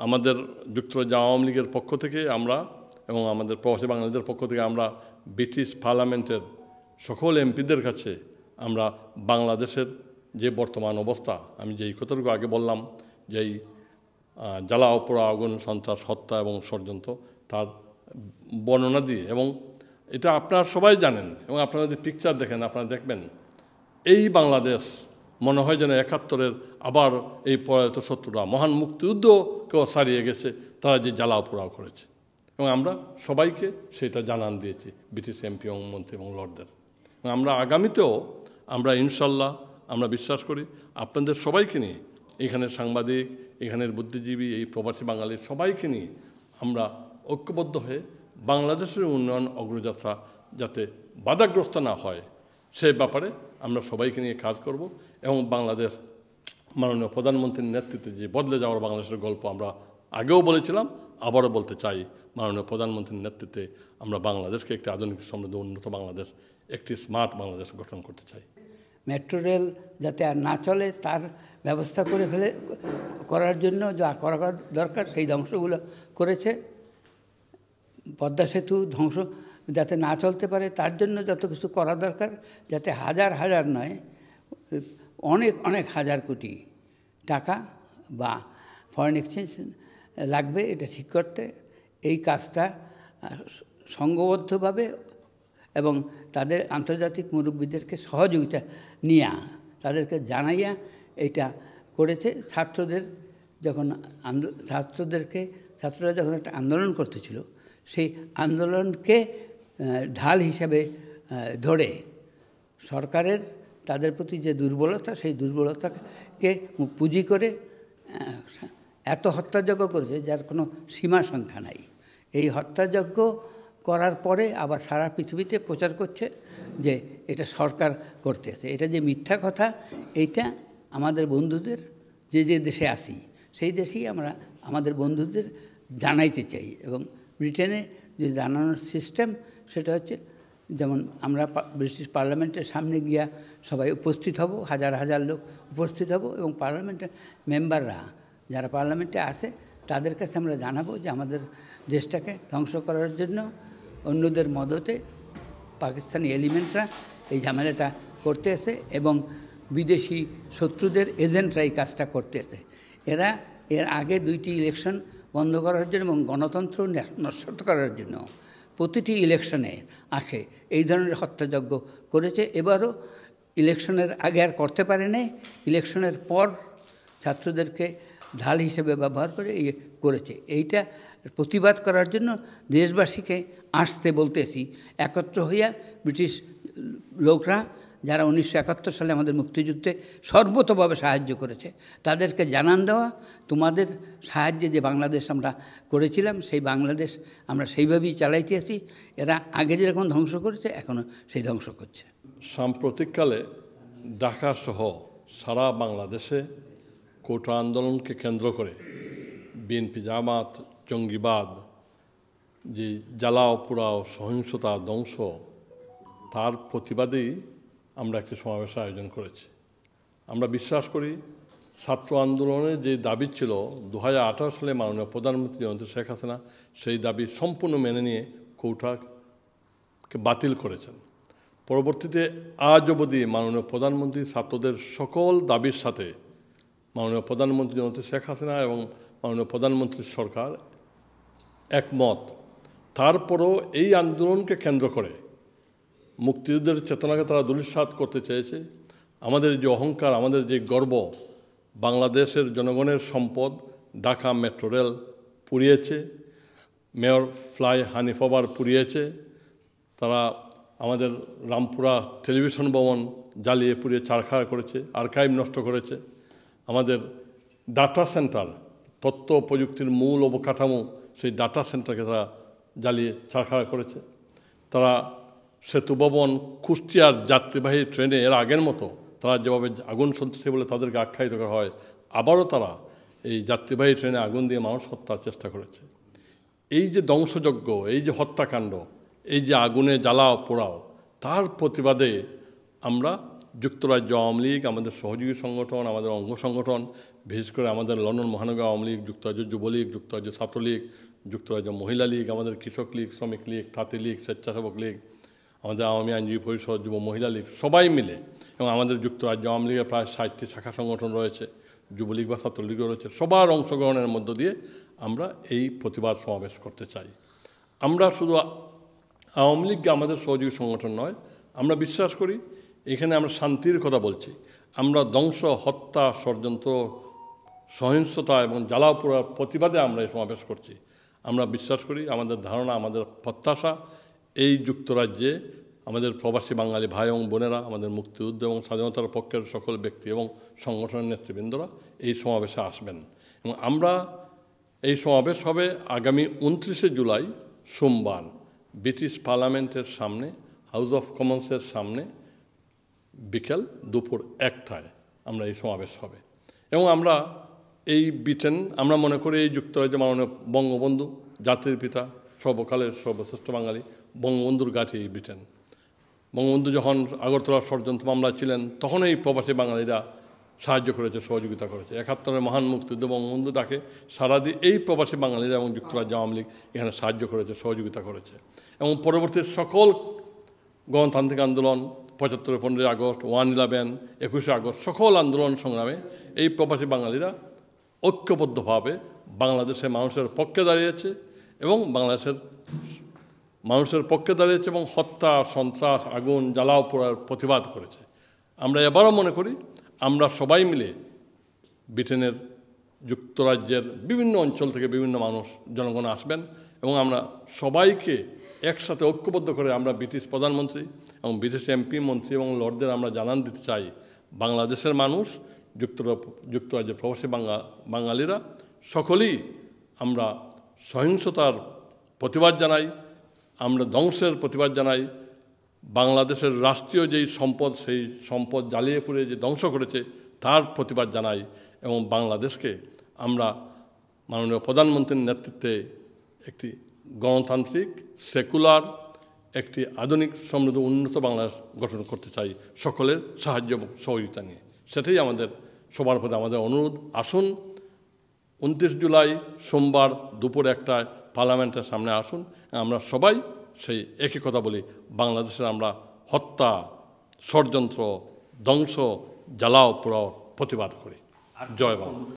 আমাদের যুক্তরাজ্য আওয়ামী লীগের পক্ষ থেকে আমরা এবং আমাদের প্রবাসী বাংলাদেশের পক্ষ থেকে আমরা ব্রিটিশ পার্লামেন্টের সকল এমপিদের কাছে আমরা বাংলাদেশের যে বর্তমান অবস্থা, আমি যেই কথাটুকু আগে বললাম, যেই জ্বালা পোড়া আগুন সন্ত্রাস হত্যা এবং ষড়যন্ত্র, তার বর্ণনা দিয়ে, এবং এটা আপনারা সবাই জানেন এবং আপনারা যদি পিকচার দেখেন আপনারা দেখবেন এই বাংলাদেশ মনে হয় যেন ৭১-এর আবার এই পরাজিত শত্রুরা মহান মুক্তিযুদ্ধকেও ছাড়িয়ে গেছে, তারা যে জ্বালাও পোড়াও করেছে, এবং আমরা সবাইকে সেটা জানান দিয়েছি ব্রিটিশ এমপি এবং মন্ত্রী এবং লর্ডদের। আমরা আগামীতেও আমরা ইনশাল্লাহ আমরা বিশ্বাস করি আপনাদের সবাইকে নিয়ে, এখানের সাংবাদিক, এখানের বুদ্ধিজীবী, এই প্রবাসী বাঙালির সবাইকে নিয়ে আমরা ঐক্যবদ্ধ হয়ে বাংলাদেশের উন্নয়ন অগ্রযাত্রা যাতে বাধাগ্রস্ত না হয় সেই ব্যাপারে আমরা সবাইকে নিয়ে কাজ করব। এবং বাংলাদেশ মাননীয় প্রধানমন্ত্রীর নেতৃত্বে যে বদলে যাওয়ার বাংলাদেশের গল্প আমরা আগেও বলেছিলাম, আবারও বলতে চাই, মাননীয় প্রধানমন্ত্রীর নেতৃত্বে আমরা বাংলাদেশকে একটি আধুনিক সমৃদ্ধ উন্নত বাংলাদেশ, একটি স্মার্ট বাংলাদেশ গঠন করতে চাই। মেট্রো রেল যাতে আর না চলে তার ব্যবস্থা করার জন্য যা করা দরকার সেই ধ্বংসগুলো করেছে। পদ্মা সেতু ধ্বংস যাতে না চলতে পারে তার জন্য যত কিছু করা দরকার, যাতে হাজার হাজার নয় অনেক অনেক হাজার কোটি টাকা বা ফরেন এক্সচেঞ্জ লাগবে এটা ঠিক করতে, এই কাজটা সংঘবদ্ধভাবে এবং তাদের আন্তর্জাতিক মুরব্বীদেরকে সহযোগিতা নিয়ে তাদেরকে জানাইয়া এটা করেছে। ছাত্ররা যখন একটা আন্দোলন করতেছিল, সেই আন্দোলনকে ঢাল হিসাবে ধরে সরকারের তাদের প্রতি যে দুর্বলতা, সেই দুর্বলতাকে পুঁজি করে এত হত্যাযজ্ঞ করেছে যার কোনো সীমা সংখ্যা নাই। এই হত্যাযজ্ঞ করার পরে আবার সারা পৃথিবীতে প্রচার করছে যে এটা সরকার করতেছে। এটা যে মিথ্যা কথা, এইটা আমাদের বন্ধুদের যে দেশে আসি সেই দেশেই আমরা আমাদের বন্ধুদের জানাইতে চাই। এবং ব্রিটেনে যে জানানোর সিস্টেম সেটা হচ্ছে, যেমন আমরা ব্রিটিশ পার্লামেন্টের সামনে গিয়া সবাই উপস্থিত হব, হাজার হাজার লোক উপস্থিত হব, এবং পার্লামেন্টের মেম্বাররা যারা পার্লামেন্টে আসে তাদের কাছে আমরা জানাবো যে আমাদের দেশটাকে ধ্বংস করার জন্য অন্যদের মদতে পাকিস্তানি এলিমেন্টরা এই ঝামেলাটা করতে আসে এবং বিদেশি শত্রুদের এজেন্টরা এই কাজটা করতে আসে। এর আগে 2টি ইলেকশন বন্ধ করার জন্য এবং গণতন্ত্র নষ্ট করার জন্য প্রতিটি ইলেকশনে আসে এই ধরনের হত্যাযজ্ঞ করেছে। এবারও ইলেকশনের আগে আর করতে পারে নাই, ইলেকশনের পর ছাত্রদেরকে ঢাল হিসেবে ব্যবহার করে করেছে। এইটা প্রতিবাদ করার জন্য দেশবাসীকে আসতে বলতেছি, একত্র হইয়া ব্রিটিশ লোকরা যারা 1971 সালে আমাদের মুক্তিযুদ্ধে সর্বতভাবে সাহায্য করেছে তাদেরকে জানান দেওয়া, তোমাদের সাহায্যে যে বাংলাদেশ আমরা করেছিলাম সেই বাংলাদেশ আমরা সেইভাবেই চালাইতে আসি। এরা আগে যেরকম ধ্বংস করেছে এখনও সেই ধ্বংস করছে। সাম্প্রতিককালে ঢাকাসহ সারা বাংলাদেশে কোটা আন্দোলনকে কেন্দ্র করে বিএনপি, জামাত, জঙ্গিবাদ, যে জ্বালাও পোড়াও, সহিংসতা, ধ্বংস, তার প্রতিবাদেই আমরা একটি সমাবেশের আয়োজন করেছি। আমরা বিশ্বাস করি ছাত্র আন্দোলনের যে দাবি ছিল 2018 সালে মাননীয় প্রধানমন্ত্রী জননেত্রী শেখ হাসিনা সেই দাবি সম্পূর্ণ মেনে নিয়ে কোটাকে বাতিল করেছেন। পরবর্তীতে আজ অবধি মাননীয় প্রধানমন্ত্রী ছাত্রদের সকল দাবির সাথে মাননীয় প্রধানমন্ত্রী জননেত্রী শেখ হাসিনা এবং মাননীয় প্রধানমন্ত্রীর সরকার একমত। তারপরও এই আন্দোলনকে কেন্দ্র করে মুক্তিযুদ্ধের চেতনাকে তারা ধূলিসাৎ করতে চেয়েছে। আমাদের যে অহংকার, আমাদের যে গর্ব, বাংলাদেশের জনগণের সম্পদ ঢাকা মেট্রো রেল পুড়িয়েছে, মেয়র ফ্লাই হানিফ ওভার পুড়িয়েছে, তারা আমাদের রামপুরা টেলিভিশন ভবন জ্বালিয়ে পুড়িয়ে ছারখার করেছে, আর্কাইভ নষ্ট করেছে, আমাদের ডাটা সেন্টার, তথ্য প্রযুক্তির মূল অবকাঠামো, সেই ডাটা সেন্টারকে তারা জ্বালিয়ে ছারখার করেছে। তারা সেতু ভবন, কুষ্টিয়ার যাত্রীবাহী ট্রেনে এর আগের মতো তারা যেভাবে আগুন সন্ত্রাসী বলে তাদেরকে আখ্যায়িত করা হয়, আবারও তারা এই যাত্রীবাহী ট্রেনে আগুন দিয়ে মানুষ হত্যার চেষ্টা করেছে। এই যে ধ্বংসযজ্ঞ, এই যে হত্যাকাণ্ড, এই যে আগুনে জ্বালাও পোড়াও, তার প্রতিবাদে আমরা যুক্তরাজ্য আওয়ামী লীগ, আমাদের সহযোগী সংগঠন, আমাদের অঙ্গ সংগঠন, বিশেষ করে আমাদের লন্ডন মহানগর আওয়ামী লীগ, যুক্তরাজ্য যুবলীগ, যুক্তরাজ্য ছাত্রলীগ, যুক্তরাজ্য মহিলা লীগ, আমাদের কৃষক লীগ, শ্রমিক লীগ, তাঁতি লীগ, স্বেচ্ছাসেবক লীগ, আমাদের আওয়ামী আইনজীবী পরিষদ, যুব মহিলা লীগ, সবাই মিলে, এবং আমাদের যুক্তরাজ্য আওয়ামী লীগের প্রায় 60টি শাখা সংগঠন রয়েছে, যুবলীগ বা ছাত্রলীগও রয়েছে, সবার অংশগ্রহণের মধ্য দিয়ে আমরা এই প্রতিবাদ সমাবেশ করতে চাই। আমরা শুধু আওয়ামী লীগকে আমাদের সহযোগী সংগঠন নয়, আমরা বিশ্বাস করি এখানে আমরা শান্তির কথা বলছি। আমরা ধ্বংস, হত্যা, ষড়যন্ত্র, সহিংসতা এবং জ্বালাও পোড়ার প্রতিবাদে আমরা এই সমাবেশ করছি। আমরা বিশ্বাস করি, আমাদের ধারণা, আমাদের প্রত্যাশা, এই যুক্তরাজ্যে আমাদের প্রবাসী বাঙালি ভাই এবং বোনেরা, আমাদের মুক্তিযুদ্ধ এবং স্বাধীনতার পক্ষের সকল ব্যক্তি এবং সংগঠনের নেতৃবৃন্দরা এই সমাবেশে আসবেন। এবং আমরা এই সমাবেশ হবে আগামী 29শে জুলাই সোমবার ব্রিটিশ পার্লামেন্টের সামনে, হাউস অফ কমন্সের সামনে, বিকেল দুপুর 1টায় আমরা এই সমাবেশ হবে। এবং আমরা এই ব্রিটেন, আমরা মনে করি এই যুক্তরাজ্য মাননীয় বঙ্গবন্ধু, জাতির পিতা, সর্বকালের সর্বশ্রেষ্ঠ বাঙালি, বঙ্গবন্ধুর গাঠি এই ব্রিটেন। বঙ্গবন্ধু যখন আগরতলা ষড়যন্ত্র মামলা ছিলেন, তখন এই প্রবাসী বাঙালিরা সাহায্য করেছে, সহযোগিতা করেছে। 71-এর মহান মুক্তিযুদ্ধ বঙ্গবন্ধু ডাকে সারা দিয়ে এই প্রবাসী বাঙালিরা এবং যুক্তরাজ্য আওয়ামী লীগ এখানে সাহায্য করেছে, সহযোগিতা করেছে। এবং পরবর্তী সকল গণতান্ত্রিক আন্দোলন, 75-এর 15ই আগস্ট, 1/11, 21শে আগস্ট, সকল আন্দোলন সংগ্রামে এই প্রবাসী বাঙালিরা ঐক্যবদ্ধভাবে বাংলাদেশের মানুষের পক্ষে দাঁড়িয়েছে এবং বাংলাদেশের মানুষের পক্ষে দাঁড়িয়েছে এবং হত্যা, সন্ত্রাস, আগুন, জ্বালাও পোড়ার প্রতিবাদ করেছে। আমরা এবারও মনে করি আমরা সবাই মিলে ব্রিটেনের, যুক্তরাজ্যের বিভিন্ন অঞ্চল থেকে বিভিন্ন মানুষ, জনগণ আসবেন এবং আমরা সবাইকে একসাথে ঐক্যবদ্ধ করে আমরা ব্রিটিশ প্রধানমন্ত্রী এবং ব্রিটিশ এমপি, মন্ত্রী এবং লর্ডদের আমরা জানান দিতে চাই, বাংলাদেশের মানুষ, যুক্তরাজ্যের প্রবাসী বাঙালিরা সকলেই আমরা সহিংসতার প্রতিবাদ জানাই, আমরা ধ্বংসের প্রতিবাদ জানাই। বাংলাদেশের রাষ্ট্রীয় যেই সম্পদ, সেই সম্পদ জ্বালিয়ে পুড়িয়ে যে ধ্বংস করেছে তার প্রতিবাদ জানাই। এবং বাংলাদেশকে আমরা মাননীয় প্রধানমন্ত্রীর নেতৃত্বে একটি গণতান্ত্রিক, সেকুলার, একটি আধুনিক, সমৃদ্ধ, উন্নত বাংলাদেশ গঠন করতে চাই সকলের সাহায্য এবং সহযোগিতা নিয়ে। সেটাই আমাদের সবার প্রতি আমাদের অনুরোধ। আসুন 29 জুলাই সোমবার দুপুর 1টায় পার্লামেন্টের সামনে আসুন। আমরা সবাই সেই একই কথা বলি, বাংলাদেশের আমরা হত্যা, ষড়যন্ত্র, ধ্বংস, জ্বালাও পোড়াও প্রতিবাদ করি। জয় বাংলা।